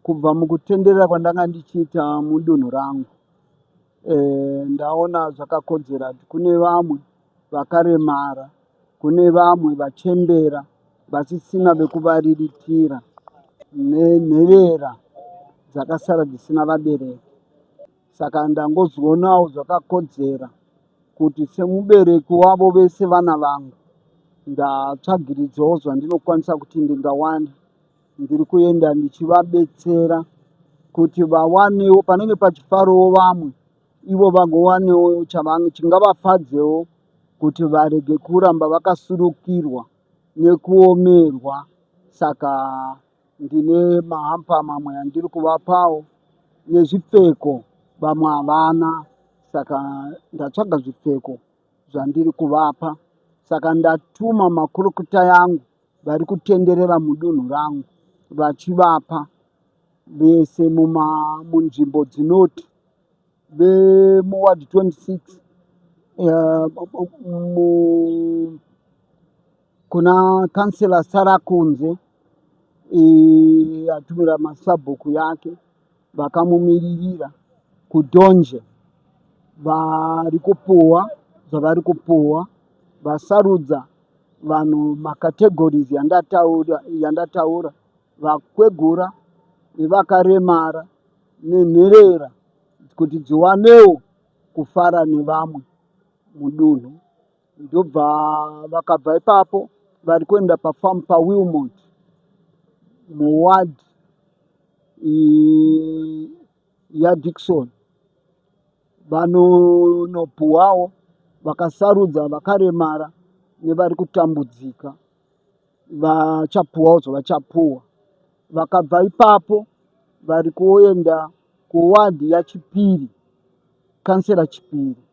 kubva mukutenderera kwandanga ndichiita mudunhu rangu, ndaona zvakakodzera kuti kune vamwe vakaremara, kune vamwe vachembera vasisina vekuvariritira, nenherera dzakasara dzisina vabereki. Saka ndangozvionawo zvakakodzera kuti semubereki wavo vese vana vangu ndatsvagiridzawo zvandinokwanisa kuti ndingawana, ndiri kuenda ndichivabetsera kuti vawanewo panenge pachifarowo vamwe, ivo vagowanewo chingavafadzewo kuti varege kuramba vakasurukirwa nekuomerwa. Saka ndine mahampa mamwe andiri kuvapawo nezvipfeko, vamwe havana. Saka ndatsvaga zvipfeko zvandiri kuvapa. Saka ndatuma makurukota yangu vari kutenderera mudunhu rangu vachivapa vese munzvimbo dzinoti vemuward 26 kuna kansela Sara Kunze atumira masabhuku yake vakamumiririra kudhonje vari kupuhwa zvavari kupuhwa, vasarudza vanhu makategories yandataura, vakwegura nevakaremara nenherera kuti dziwanewo kufara nevamwe mudunhu. Ndobva vakabva ipapo vari kuenda pafamu paWilmot muward yaDickson, vanonopuhwawo vakasarudza vakaremara nevari kutambudzika, vachapuhwawo zvavachapuhwa. Vakabva ipapo vari kuenda kuwadhi yaChipiri, kansera Chipiri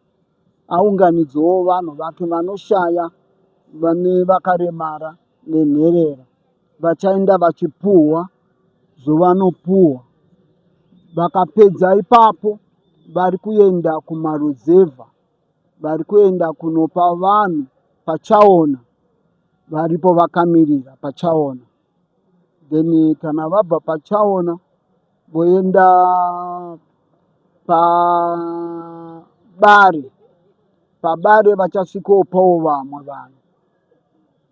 aunganidzawo vanhu vake vanoshaya vane vakaremara nenherera, vachaenda vachipuhwa zvovanopuhwa. Vakapedza ipapo vari kuenda kumaruzevha, vari kuenda kunopa vanhu pachaona, varipo vakamirira pachaona. Then kana vabva pachaona voenda pabare vachasvikopawo vamwe vanhu.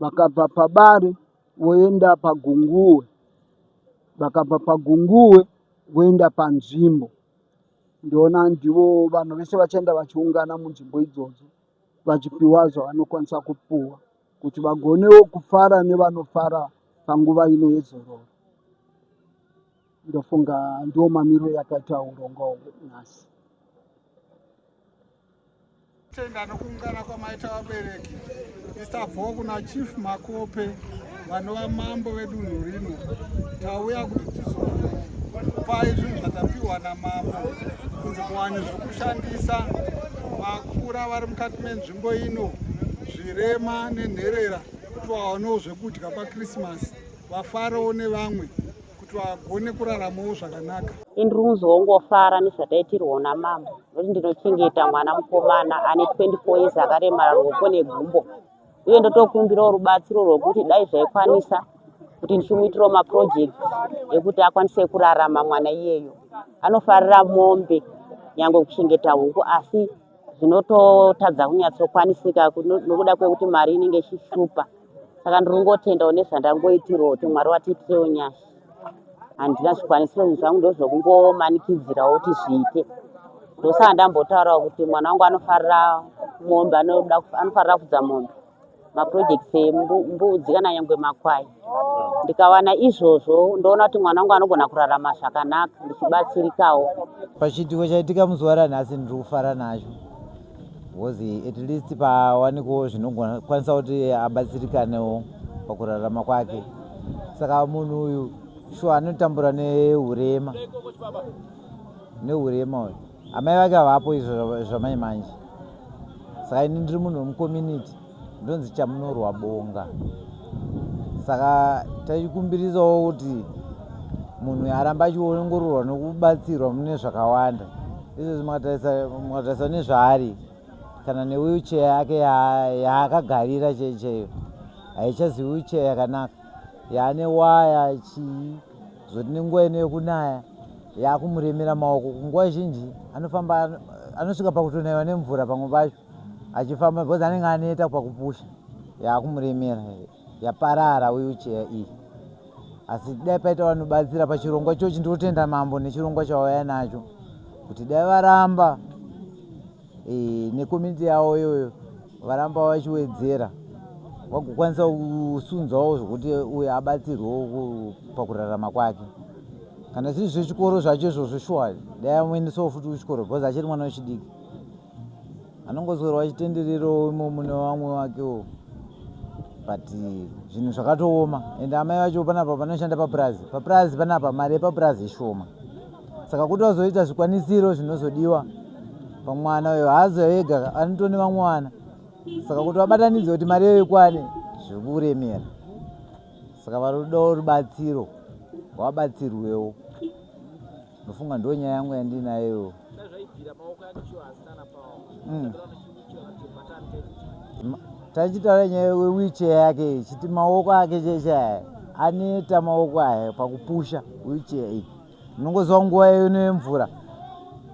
Vakabva pabare voenda pagunguwe, vakabva pagunguwe voenda panzvimbo. Ndiona ndivo vanhu vese vachaenda vachiungana munzvimbo idzodzo vachipiwa zvavanokwanisa kupuhwa kuti vagonewo kufara nevanofara panguva ino yezororo. Ndofunga ndiwo mamiriro yakaita urongwa nhasi. Tenda nokuungana kwamaita vabereki isabvawo kuna Chief Makope, vanova mambo vedunhu rino. Tauya kuti tizopai zvinhu zvatapiwa namambo kunze kuwani zvokushandisa vakura vari mukati menzvimbo ino, zvirema nenherera, kuti vawanewo zvekudya paKrisimasi, vafarewo nevamwe kuti vagone kuraramawo zvakanaka. Indiri kuzongofara nezvataitirwa namambo, nokuti ndinochengeta mwana mukomana ane 24 years akaremara ruoko negumbo, uye ndotokumbirawo rubatsiro rwokuti dai zvaikwanisa kuti ndichimuitirawo maproject ekuti akwanise kurarama mwana iyeyo. Anofarira mombe nyangwe kuchengeta huku, asi zvinototadza kunyatsokwanisika nokuda kwekuti mari inenge ichishupa. Saka ndiri kungotendawo nezvandangoitirwa kuti Mwari watiitirewo nyasha. Handina zvikwanisiro zvangu ndozvokungomanikidzirawo kuti zviite. Ndosaka ndambotaurawo kuti mwana wangu anofarira mombe, anofarira kudza mombe, maprojects embudzi kana nyangwe makwai. Ndikawana izvozvo ndoona kuti mwana wangu anogona kurarama zvakanaka ndichibatsirikawo. Pachitiko chaitika muzuva ranhasi ndiri kufara nacho, because at least pawanikawo zvinokwanisa kuti abatsirikanewo pakurarama kwake. Saka munhu uyu shuwa anotambura nehurema uyu, amai vake havapo izvo zvamai manje. Saka ini ndiri munhu wemucommunity, ndonzi chamunorwa bonga. Saka tachikumbirisawo kuti munhu aramba achiongororwa nokubatsirwa mune zvakawanda. Izvozvi mukatarisa nezvaari, kana newheelchair yake yaakagarira chaiyo haichazi wheelchair yakanaka, yaane waya chii. zoti nenguva ino yekunaya yakumuremera maoko. Nguva zhinji anofamba anosvika pakutonaiwa nemvura pamwe pacho achifamba because anenge aneta pakupusha, yakumuremera yaparara wheelchair iyi. Asi dai paita vanobatsira pachirongwa ichochi, ndotenda mambo nechirongwa chauya nacho kuti dai varamba nekomiti yavo iyoyo varamba vachiwedzera vagokwanisa kusunzawo zvokuti uyo abatsirwewo pakurarama kwake. Kana zviri zvechikoro zvacho izvozvo shuwa dai amuendesawo futi kuchikoro because achiri mwana wechidiki anongoswera achitendererawo imomo nevamwe vakewo, but zvinhu zvakatooma. Ende amai vacho panapa panoshanda papurazi panapa mari yepapurazi ishoma, saka kuti vazoita zvikwanisiro zvinozodiwa pamwana uyo haazo ega, anotone vamwe vana, saka kuti vabatanidze kuti mari iyo ikwane zviri kuremera. Saka varodawo rubatsiro, vabatsirwewo. Ndofunga ndo nyaya yangu yandinayo. Tachitaura nyaya wheelchair yake chiti maoko ake cheche aneta maoko aya pakupusha wheelchair iyi. Unongozwa nguva yemvura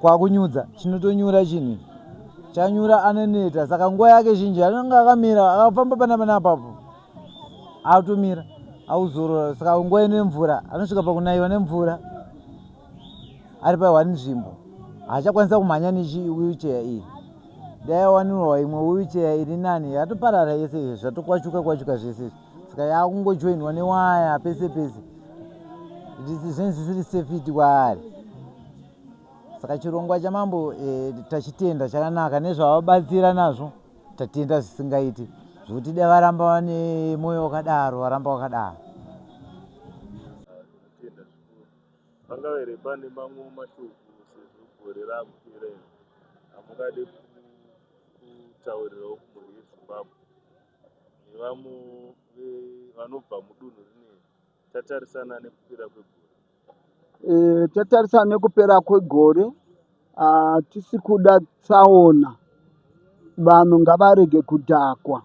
kwakunyudza chinotonyura chinhu chanyura anoneta, saka nguva yake zhinji anenge akamira akafamba panapa automira auzorora. Saka nguva ino yemvura anosvika pakunaiwa nemvura ari paiwani nzvimbo haachakwanisa kumhanya wheelchair iyi. Dai wanirwa imwe wheelchair iri nani yatoparara yese zvatokwachuka zvese, saka yakungojoinwa newaya pese pese zvinhu zvisiri safety kwaari. Saka chirongwa chamambo tachitenda chakanaka, nezvavabatsira nazvo tatenda zvisingaiti, zvokuti dai varamba vane moyo wakadaro varamba wakadaro. Pangavere pane mamwe mashoko sezvogore rakupera amungade kutaurirawo kumhuri yeZimbabwe nevamwe vanobva mudunhu rineri tatarisana nekupera kwegore? Tatarisana nekupera kwegore, hatisi kuda tsaona, vanhu ngavarege kudhakwa.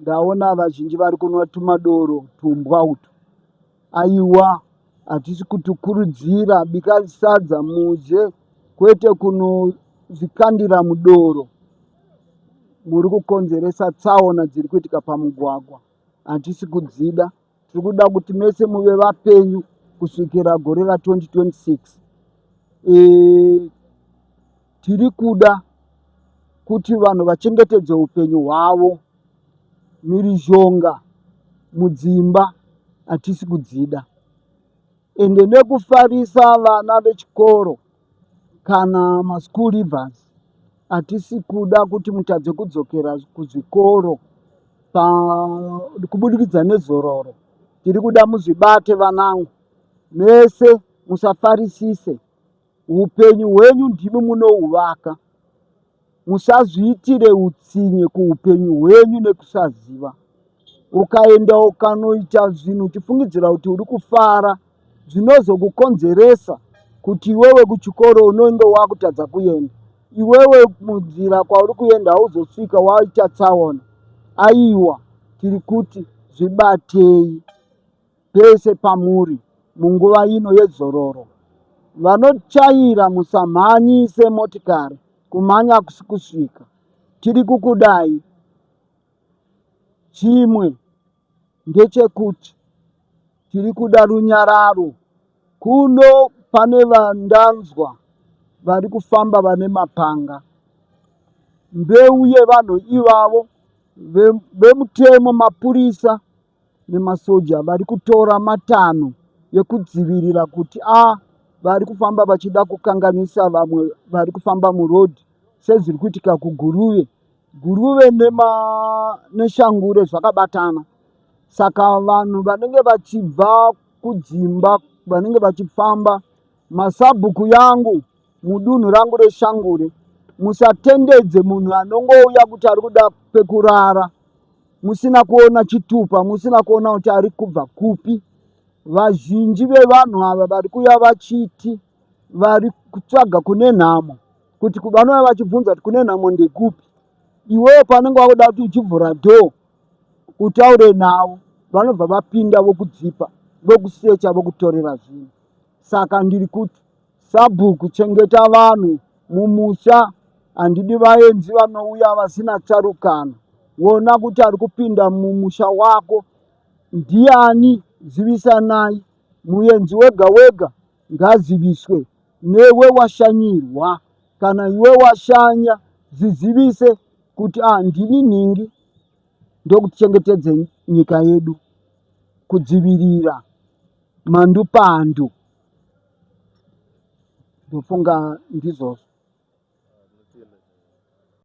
Ndaona vazhinji vari kunwa tumadoro tumbwa utu. Aiwa, hatisi kutukurudzira, bika sadza mudye, kwete kunozvikandira mudoro. Muri kukonzeresa tsaona dziri kuitika pamugwagwa, hatisi kudzida. Tiri kuda kuti mese muve vapenyu kusvikira gore ra2026. Tiri kuda kuti vanhu vachengetedze upenyu hwavo. Mhirizhonga mudzimba hatisi kudzida. Ende nekufarisa vana vechikoro kana maschool leavers, hatisi kuda kuti mutadze kudzokera kuzvikoro kubudikidza nezororo. Tiri kuda muzvibate vanangu, mese musafarisise. Upenyu hwenyu ndimi munohuvaka. Musazviitire utsinye kuupenyu hwenyu nekusaziva. Ukaenda ukanoita zvinhu uchifungidzira kuti uri kufara, zvinozokukonzeresa kuti iwewe kuchikoro unenge wakutadza kuenda. Iwewe munzira kwauri kuenda hauzosvika waita tsaona. Aiwa, tiri kuti zvibatei pese pamuri munguva ino yezororo. Vanochaira musamhanyise motikari, kumhanya kusi kusvika. Tiri kukudai. Chimwe ndechekuti tiri kuda runyararo. Kuno pane vandanzwa vari kufamba vane mapanga. Mbeu yevanhu ivavo vemutemo, mapurisa nemasoja vari kutora matanho ekudzivirira kuti vari kufamba vachida kukanganisa vamwe vari kufamba murodhi, sezviri kuitika kuGuruve. Guruve neshangure zvakabatana. Saka vanhu vanenge vachibva kudzimba, vanenge vachifamba masabhuku yangu mudunhu rangu reshangure, musatendedze munhu anongouya kuti ari kuda pekurara, musina kuona chitupa, musina kuona kuti ari kubva kupi. Vazhinji vevanhu ava vari kuya vachiti vari kutsvaga kune nhamo, kuti vanouya vachibvunza kuti kune nhamo ndekupi. Iwewe panenge wakuda kuti uchivhura dhoo utaure navo, vanobva vapinda vokudzipa. vokusecha vokutorera zvinhu. Saka ndiri kuti sabhuku chengeta vanhu mumusha, handidi vaenzi vanouya vasina tsarukano. Wona kuti ari kupinda mumusha wako ndiani, zivisanai. Muenzi wega wega ngaziviswe. Newe washanyirwa kana iwe washanya, zizivise kuti ndini ningi ndokutichengetedze nyika yedu, kudzivirira mandupando. Ndofunga ndizvozvo.